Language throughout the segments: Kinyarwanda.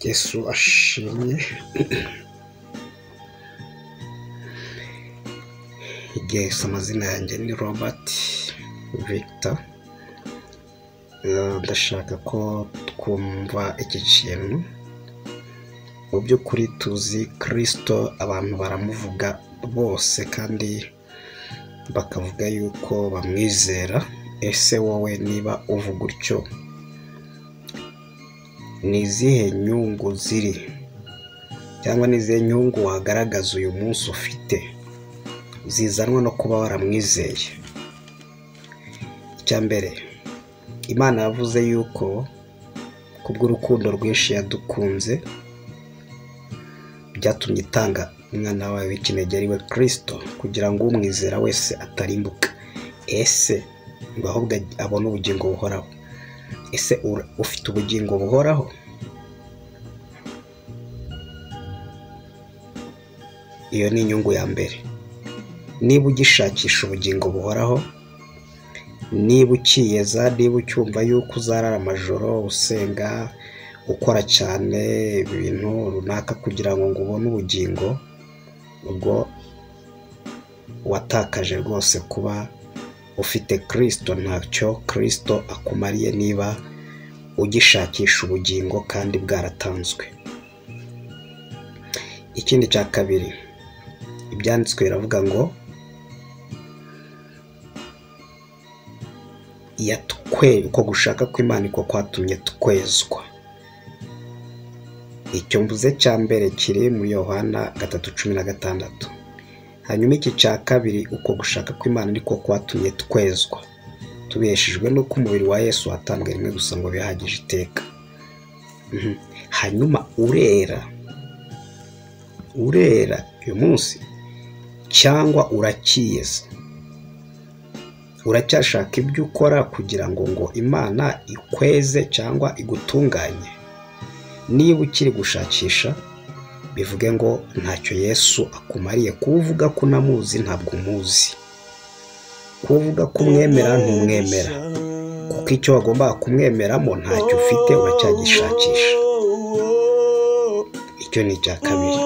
Yesu ashimwe. Yes, amazina yanjye ni Robert Victor. Ndashaka ko twumva iki kintu. Mu by'ukuri tuzi Kristo, abantu baramuvuga bose kandi bakavuga yuko bamwizera. Ese wowe niba uvuga utyo, ni izihe nyungu ziri cyangwa ni izihe nyungu wagaragaza uyu munsi ufite zizanwa no kuba waramwizeye? Icya mbere, Imana yavuze yuko kubw'urukundo rwinshi yadukunze byatumye itanga umwana wawe w'ikinege ari we Kristo, kugira ngo umwizera wese atarimbuka, ese ngo ahubwo abone ubugingo buhoraho. Ese ufite ubugingo buhoraho? Iyo ni inyungu ya mbere. Niba ugishakisha ubugingo buhoraho, niba ukiyeza, niba ucyumva yuko uzarara amajoro usenga, ukora cyane ibintu runaka kugira ngo ubone ubugingo, ubwo watakaje rwose kuba ufite Kristo. Ntacyo Kristo akumariye niba ugishakisha ubugingo kandi bwaratanzwe. Ikindi cya kabiri, ibyanditswe biravuga ngo uko gushaka kw'Imana niko kwatumye twezwa. Icyo mvuze cya mbere kiri muri Yohana 3:16. Hanyuma iki cya kabiri, uko gushaka kw'Imana niko kwatumye twezwa, tubeshejwe nuko umubiri wa Yesu watambwe rimwe gusa ngo bihagije iteka. Hanyuma urera uyu munsi cyangwa urakiyeza? Uracyashaka ibyo ukora kugira ngo Imana ikweze cyangwa igutunganye? Niba ukiri gushakisha, bivuge ngo ntacyo Yesu akumariye. Kuvuga ko unamuzi ntabwo umuzi, kuvuga ko umwemera ntumwemera, kuko icyo wagombaga kumwemeramo ntacyo ufite, uracyagishakisha. Icyo ni icya kabiri.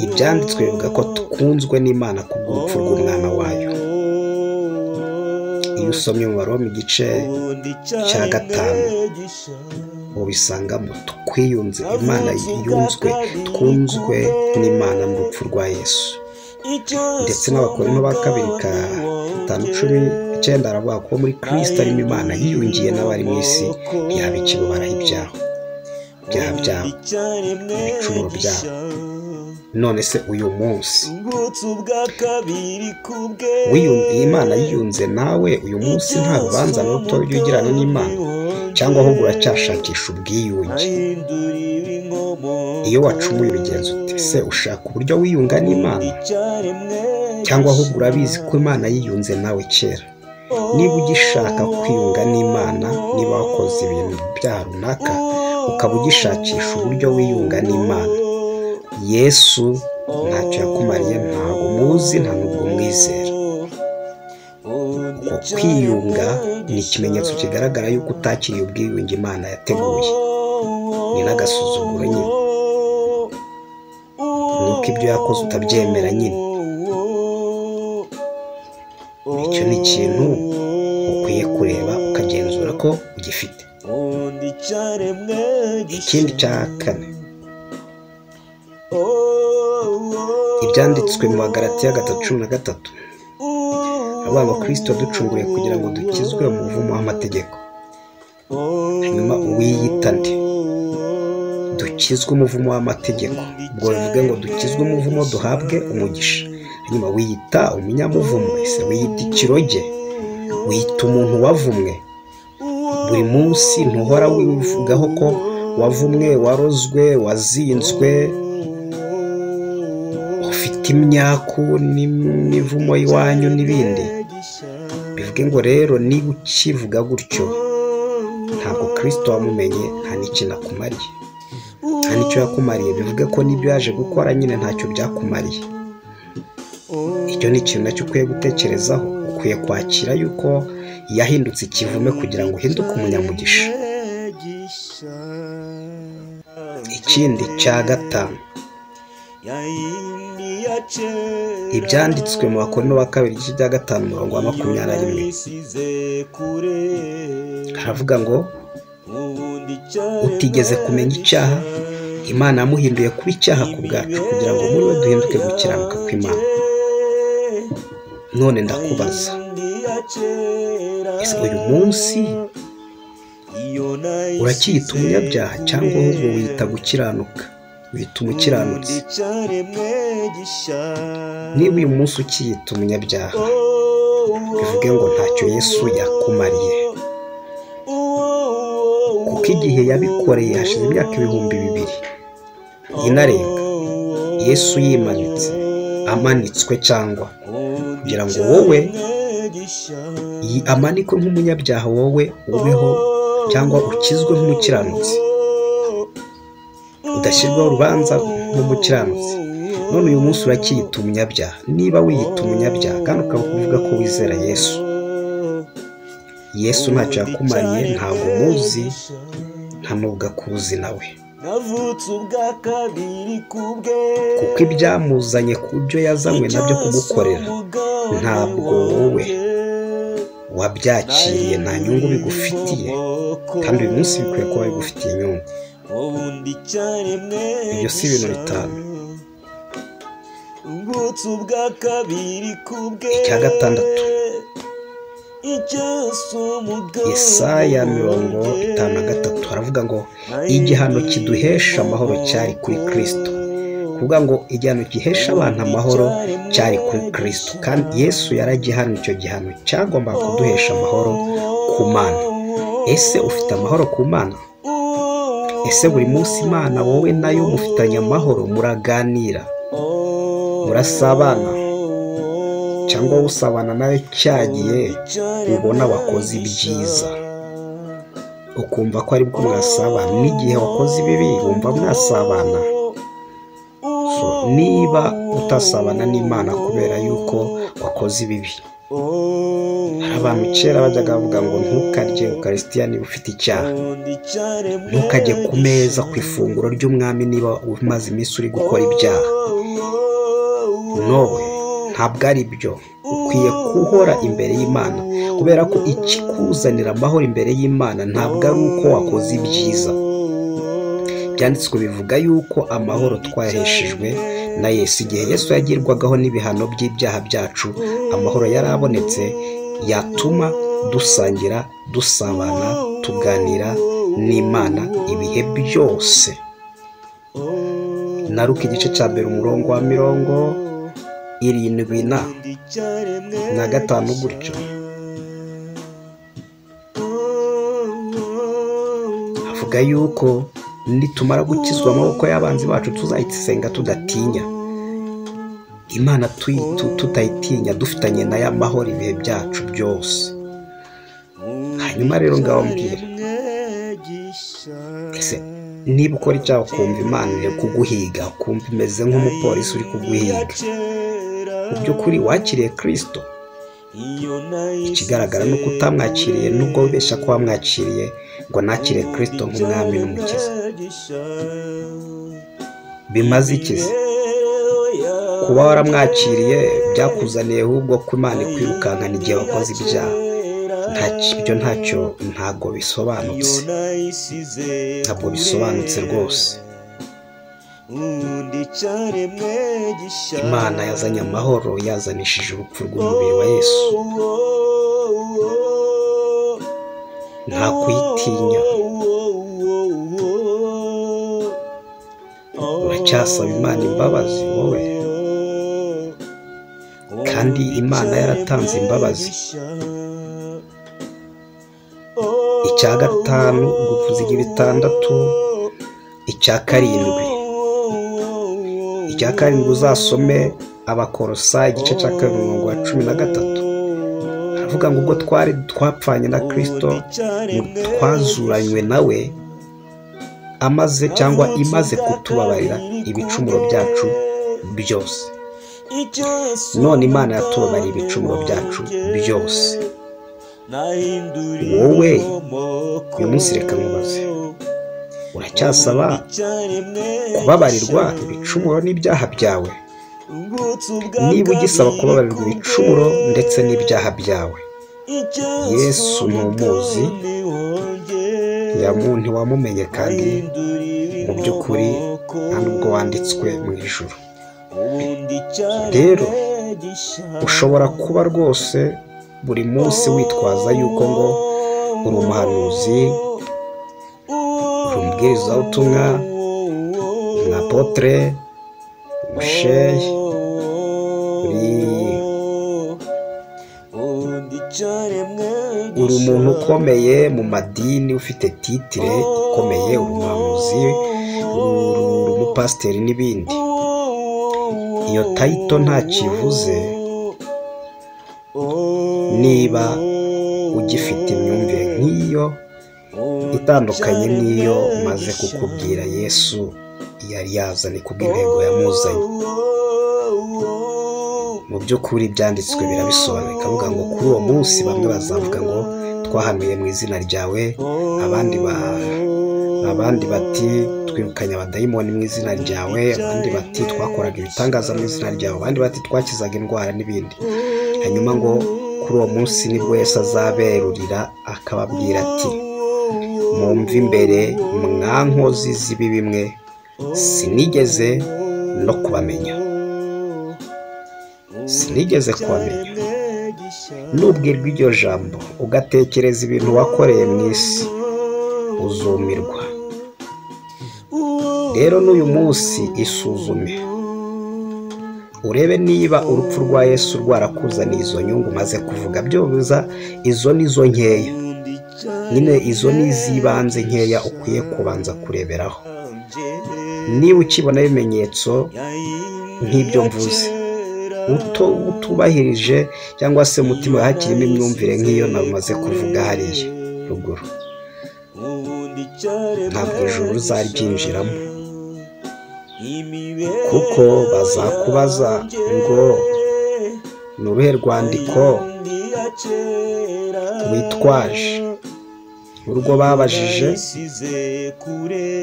Ibyanditswe bivuga ko tukunzwe n'Imana kubw'urupfu rw'umwana wayo. Iyo usomye mu Baroma igice cya 5 ubisangamo twiyunze, Imana twunzwe n'Imana mu rupfu rwa Yesu. Ndetse n'Abakorinto ba 2:5-19 aravuga ko muri Kristo arimo Imana yiyungiye n'abari mu isi yaba ikibabaraho ibyaha byabo, ibicumuro byabo. None se uyu munsi Imana yiyunze nawe, uyu munsi nta rubanza na ruto ugirana n'Imana, cyangwa ahubwo uracyashakisha ubwiyunge? Iyo wacumuye ubigenza ute? Se ushaka uburyo wiyunga n'Imana, cyangwa ahubwo urabizi ko Imana yiyunze nawe kera? Niba ugishaka kwiyunga n'Imana, niba wakoze ibintu bya runaka ukaba ugishakisha uburyo wiyunga n'Imana, Yesu ntacyo yakumariye, ntabwo umuzi, nta nubwo umwizera. Kwiyunga ni ikimenyetso kigaragara yuko utakiriye ubwiyunge Imana yateguye. Ni n'agasuzuguro nyine, nuko ibyo yakoze utabyemera nyine. Icyo ni ikintu ukwiye kureba ukagenzura ko ugifite. Ikindi cya kane, ibyanditswe mu Bagalatiya 3:13 avuga ngo Kristo yaducunguriye kugira ngo dukizwe mu muvumo w'amategeko. Hanyuma wiyita nde? Dukizwe umuvumo w'amategeko, ubwo bivuge ngo dukizwe umuvumo duhabwe umugisha. Hanyuma wiyita umunyamuvumo? Ese wiyita ikiroge? Wiyita umuntu wavumwe? Buri munsi ntuhora wivugaho ko wavumwe, warozwe, wazinzwe, ufite imyaku n'imivumo y'iwanyu n'ibindi? Bivuge ngo rero niba ukivuga gutyo, ntabwo Kristo wamumenye, nta n'ikintu akumariye, nta n'icyo yakumariye. Bivuge ko n'ibyo yaje gukora nyine ntacyo byakumariye. Icyo ni ikintu nacyo ukwiye gutekerezaho. Ukwiye kwakira yuko yahindutse ikivume kugira ngo uhinduke umunyamugisha. ikindi cya gatanu, ibyanditswe mu Bakorinto ba kabiri igice cya gatanu umurongo wa 21 haravuga ngo utigeze kumenya icyaha Imana yamuhinduye kuba icyaha ku bwacu kugira ngo muri we duhinduke gukiranuka kw'Imana. None ndakubaza, ese uyu munsi urakiyita umunyabyaha cyangwa ahubwo wita gukiranuka, wita umukiranutsi? Niba uyu munsi ukiyita umunyabyaha, bivuge ngo ntacyo Yesu yakumariye, kuko igihe yabikoreye hashize imyaka 2000 inarenga, Yesu yimanitse, amanitswe cyangwa kugira ngo wowe amanikwe nk'umunyabyaha, wowe ubeho cyangwa ukizwe nk'umukiranutsi, udashyirwaho urubanza nk'umukiranutsi. None uyu munsi urakiyita umunyabyaha. Niba wiyita umunyabyaha kandi ukavuga ko wizera Yesu, Yesu ntacyo yakumariye, ntabwo umuzi, nta nubwo akuzi nawe, kuko ibyamuzanye ku byo yazanywe nabyo kugukorera ntabwo wowe wabyakiriye, nta nyungu bigufitiye, kandi uyu munsi bikwiye kuba bigufitiye inyungu. Ibyo si ibintu bitanu. Icya gatandatu, Yesaya 53 haravuga ngo igihano kiduhesha amahoro cyari kuri Kristo. Kuvuga ngo igihano gihesha abantu amahoro cyari kuri Kristo, kandi Yesu yaragihana. Icyo gihano cyagomba kuduhesha amahoro ku Mana. Ese ufite amahoro ku Mana? Ese buri munsi Imana wowe nayo mufitanye amahoro, muraganira, murasabana, cyangwa usabana nawe cyagiye ubona wakoze ibyiza ukumva ko ari bwo mwasabana, n'igihe wakoze ibibi wumva mwasabana? Niba utasabana n'Imana kubera yuko wakoze ibibi, hari abantu kera bajyaga bavuga ngo ntukarye Eucharistia niba ufite icyaha, ntukajye ku meza ku ifunguro ry'umwami niba umaze iminsi uri gukora ibyaha. Nowe ntabwo ari byo. Ukwiye guhora imbere y'Imana, kubera ko ikikuzanira amahoro imbere y'Imana ntabwo ari uko wakoze ibyiza. Byanditswe bivuga yuko amahoro twaheshejwe na Yesu. Igihe Yesu yagirwagaho n'ibihano by'ibyaha byacu, amahoro yarabonetse yatuma dusangira, dusabana, tuganira n'Imana ibihe byose. Naruka igice cya mbere umurongo wa 75 gutyo avuga yuko nitumara gukizwa amaboko y'abanzi bacu tuzayisenga tudatinya Imana, tutayitinya, dufitanye nayo amahoro ibihe byacu byose. Hanyuma rero ngaho mbwira, ese niba ukora icyaha ukumva Imana iri kuguhiga, ukumva imeze nk'umupolisi uri kuguhiga, mu by'ukuri wakiriye Kristo? Ikigaragara ni uko utamwakiriye, nubwo wibeshya ko wamwakiriye ngo nakire Kristo nk'umwami n'umukiza. Bimaze iki kuba waramwakiriye? Byakuzaniye ahubwo ko Imana ikwirukankana igihe wakoze ibyaha? Ntabwo bisobanutse, ntabwo bisobanutse rwose. Imana yazanye amahoro yazanishije urupfu rw'umubiri wa Yesu. Nta kuyitinya. Uracyasaba Imana imbabazi wowe? Kandi Imana yaratanze imbabazi. Icya gatanu guvuza 6, icya karindwi uzasome Abakolosayi igice cya 13. Avuga ngo ubwo twapfanye na Kristo, twazuranywe nawe, imaze kutubabarira ibicumuro byacu byose. None Imana yatubabariye ibicumuro byacu byose. Wowe uyu munsi reka nkubaze, uracyasaba kubabarirwa ibicumuro n'ibyaha byawe? Niba ugisaba kubabarirwa ibicumuro ndetse n'ibyaha byawe, Yesu ntumuzi, ntiwamumenye, kandi mu by'ukuri nta nubwo wanditswe mu ijuru. Rero ushobora kuba rwose buri munsi witwaza yuko ngo uri umuhanuzi, uri umubwirizabutumwa, uri apotre, umushehe, uri umuntu ukomeye mu madini, ufite titire ikomeye, uri umuhanuzi, uri umupasiteri n'ibindi. Iyo tayito ntakivuze niba ugifite imyumvire nk'iyo itandukanye n'iyo maze kukubwira Yesu yari yazanye kubw'intego yamuzanye. Mu by'ukuri ibyanditswe birabisobanura, bikavuga ngo kuri uwo munsi bamwe bazavuga ngo twahanuye mu izina ryawe, abandi bati twirukanye abadayimoni mu izina ryawe, abandi bati twakoraga ibitangaza mu izina ryawe, abandi bati twakizaga indwara n'ibindi. Hanyuma ngo kuri uwo munsi nibwo Yesu azaberurira akababwira ati mwumve imbere mwa nkozi z'ibibi mwe, sinigeze no kubamenya. Sinigeze kubamenya. Nubwirwa iryo jambo ugatekereza ibintu wakoreye mu isi, uzumirwa. Rero n'uyu munsi isuzume, urebe niba urupfu rwa Yesu rwarakuzaniye izo nyungu maze kuvuga. Byobuza izo nizo nkeya nyine, izo ni iz'ibanze nkeya ukwiye kubanza kureberaho. Niba ukibona ibimenyetso nk'ibyo mvuze, utubahirije cyangwa se umutima hakirimo imyumvire nk'iyo namaze kuvuga hariya ruguru, ntabwo ijuru uzaryinjiramo, kuko bazakubaza ngo ni uruhe rwandiko witwaje. Urwo babajije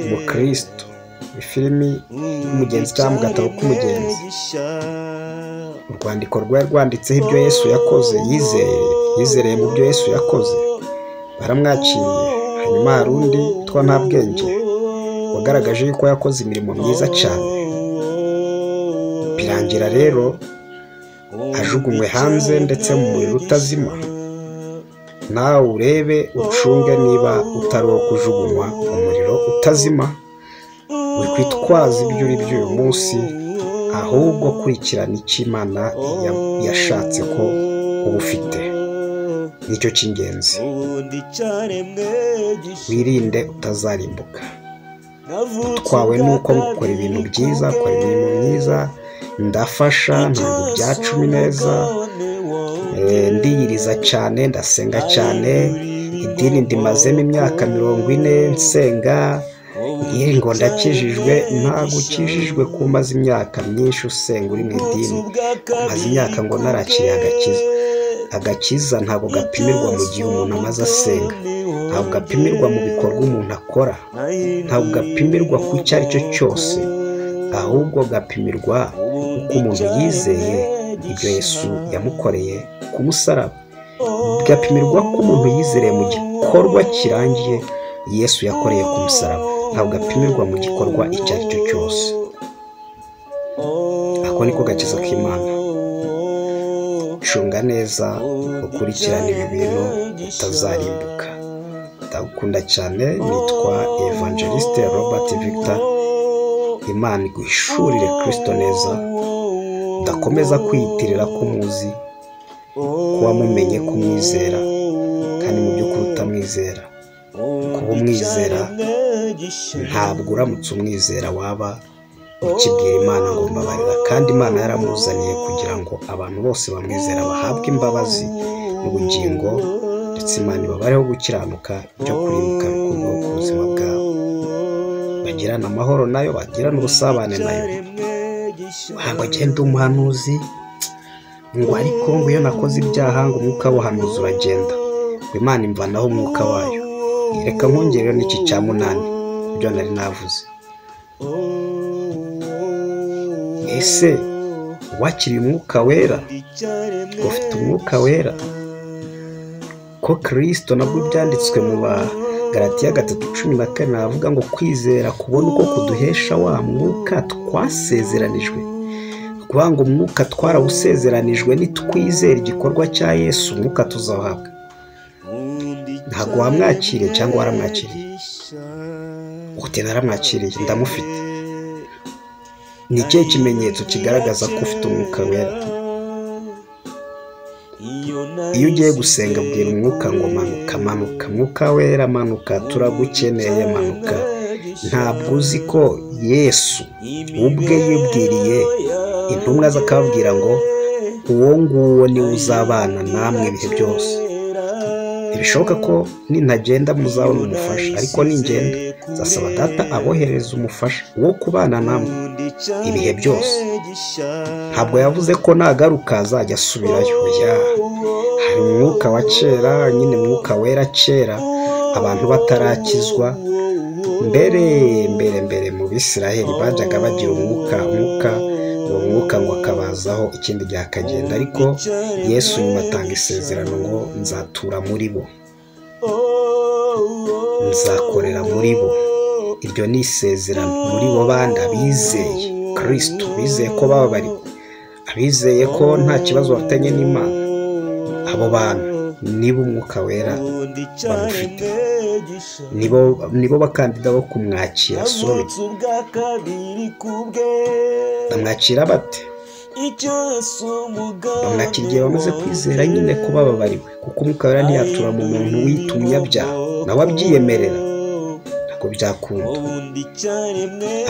umukristo, ifilimi y'umugenzi cyangwa mu gatabo k'umugenzi, urwandiko rwari rwanditseho ibyo Yesu yakoze, yizereye mu byo Yesu yakoze, baramwakiriye. Hanyuma hari undi witwa Ntabwenge wagaragaje yuko yakoze imirimo myiza cyane, birangira rero ajugunywe hanze ndetse mu muriro utazima. Nawe urebe ucunge niba utari uwo kujugunywa mu muriro utazima. Wikwitwaza ibyo uri byo uyu munsi, ahubwo kurikirana icyo Imana yashatse ko uba ufite, nicyo cy'ingenzi. Wirinde utazarimbuka. Utwawe nuko gukora ibintu byiza, gukora imirimo myiza, ndafasha, ntabwo byacumi neza, ndiyiriza cyane, ndasenga cyane, idini ndimazemo imyaka 40 nsenga, ngo ndakijijwe. Ntabwo ukijijwe ko umaze imyaka myinshi usenga uri mu idini, umaze imyaka ngo narakiriye agakiza. Agakiza ntabwo gapimirwa mu gihe umuntu amaze asenga, ntabwo gapimirwa mu bikorwa umuntu akora, ntabwo gapimirwa ku icyo ari cyo cyose, ahubwo gapimirwa uko umuntu yizeye ibyo Yesu yamukoreye ku musaraba. Gapimirwa ko umuntu yizereye mu gikorwa kirangiye Yesu yakoreye ku musaraba, ntabwo gapimirwa mu gikorwa icyo ari cyo cyose. Ako niko gakiza k'Imana. Cunga neza, ukurikirane ibi bintu utazarimbuka. Ndagukunda cyane, nitwa Evangeliste Robert Victor. Imana iguhishurire Kristo neza, ndakomeza kwiyitirira ko muzi, ko wamumenye, kumwizera, kandi mu by'ukuri utamwizera. Kuba umwizera, ntabwo uramutse umwizera waba ukibwira Imana ngo mbabarira, kandi Imana yaramuzaniye kugira ngo abantu bose bamwizera bahabwe imbabazi n'ubugingo, ndetse Imana ibabareho gukiranuka byo kurimbuka bikurwaho ku buzima bwabo, bagirana amahoro nayo, bagirana ubusabane nayo. Ntabwo agenda umuhanuzi ngo ariko ngo iyo nakoze ibyaha ngo umwuka w'ubuhanuzi uragenda, ngo Imana imvanaho umwuka wayo. Reka nkongereho n'iki cya 8, ibyo nari navuze. Ese wakiriye umwuka wera? Ufite umwuka wera? Ko Kristo nabwo byanditswe mu Galatiya 3:14 avuga ngo kwizera kubona uko kuduhesha wa mwuka twasezeranijwe. Kuvuga ngo umwuka twarawusezeranijwe nitwizera igikorwa cya Yesu, umwuka tuzahabwa. Ntabwo wamwakiriye cyangwa waramwakiriye? Uti naramwakiriye, ndamufite. Ni ikihe kimenyetso kigaragaza ko ufite umwuka wera? Iyo ugiye gusenga bwira umwuka ngo manuka, manuka, mwuka wera manuka, turagukeneye manuka. Ntabwo uzi ko Yesu ubwe yibwiriye intumwa zakababwira ngo uwo nguwo ni uzabana namwe ibihe byose. Ntibishoboka ko nintagenda muzabona umufasha, ariko ningenda zasaba Data abohereza umufasha wo kubana namwe ibihe byose. Ntabwo yavuze ko nagaruka azajya asubirayo. Hari umwuka wa kera, nyine mwuka wera kera abantu batarakizwa mbere mu Bisiraheli bajyaga bagira uwo mwuka ngo akabazaho ikindi gihe akagenda, ariko Yesu nyuma atanga isezerano ngo nzatura muri bo, nzakorera muri bo. Iryo ni isezerano muri bo bandi abizeye Kristo, bizeye ko bababariwe, abizeye ko nta kibazo bafitanye n'Imana. Abo bantu nibo umwuka wera bamufite, nibo bakandida bo kumwakira. Bamwakira bate? Bamwakira igihe bamaze kwizera nyine ko bababariwe, kuko umwuka wera ntiyatura mu muntu wita umunyabyaha, nawe abyiyemerera. Ntabwo byakunda.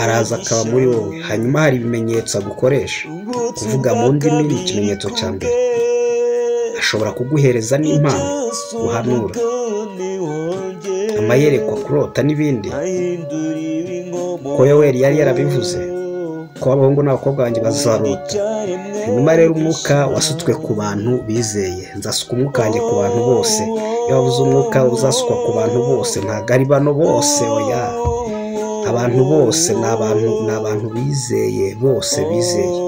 Araza akaba muri wowe, hanyuma hari ibimenyetso agukoresha. Kuvuga mu ndimi ni ikimenyetso cya mbere. Ashobora kuguhereza n'impano, guhanura, amayerekwa, kurota n'ibindi. Ko Yoweri yari yarabivuze ko abahungu n'abakobwa banjye bazarota. Hanyuma rero umwuka wasutswe ku bantu bizeye. Nzasuka umwuka wanjye ku bantu bose. Iyo wavuze umwuka uzasukwa ku bantu bose, ntabwo ari bano bose, oya. Abantu bose ni abantu bizeye, bose bizeye.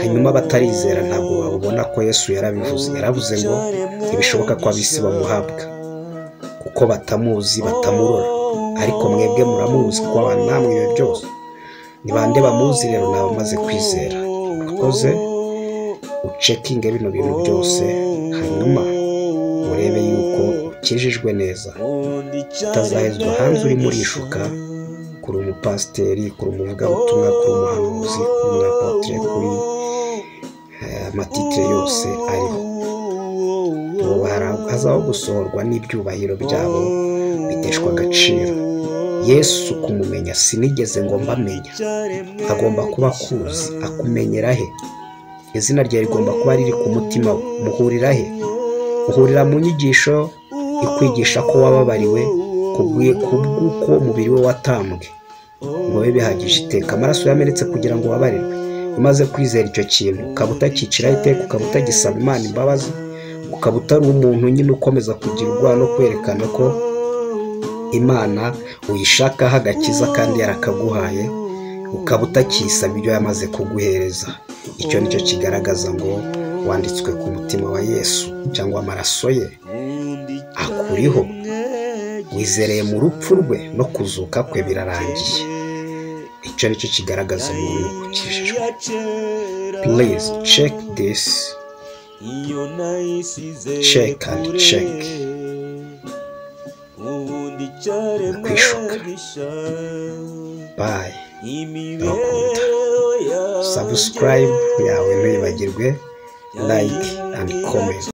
Hanyuma batarizera ntabwo babona ko Yesu yarabivuze. Yaravuze ngo ntibishoboka ko ab'isi bamuhabwa kuko batamuzi, batamurora, ariko mwebwe muramuzi kuko abantu namwe ibihe byose. Ni bande bamuzi rero? Ni abamaze kwizera. Urakoze ucekinge bino bintu byose, hanyuma urebe yuko ukijijwe neza, utazahezwa hanze urimo urishuka kuri umupasiteri, kuri umuvugabutumwa, kuri umuhanuzi, kuri umuapotre, kuri amatitire yose ariho. Hazaho gusohorwa n'ibyubahiro byabo biteshwa agaciro. Yesu kumumenya sinigeze ngo mbamenya. Agomba kuba akuzi. Akumenyera he? Izina rye rigomba kuba riri ku mutima we. Muhurira he? Muhurira mu nyigisho ikwigisha ko wababariwe kubw'uko umubiri we watambwe ngo bibe bihagije iteka. Amaraso yamenetse kugira ngo wabarirwe. Umaze kwizera icyo kintu, ukaba utakiciraho iteka, ukaba utagisaba Imana imbabazi, ukaba utari umuntu nyine ukomeza kugira ubwoba no kwerekana ko Imana uyishakaho agakiza kandi yarakaguhaye, ukaba utakisaba ibyo yamaze kuguhereza. Icyo nicyo kigaragaza ngo wanditswe ku mutima wa Yesu, cyangwa amaraso ye akuriho. Wizereye mu rupfu rwe no kuzuka kwe birarangiye. Icyo nicyo kigaragaza umuntu ukijijwe. Please check this. Check and check. Kwishuka. Bye. Ndakunda. Subscribe yawe ntibagirwe, like and comment.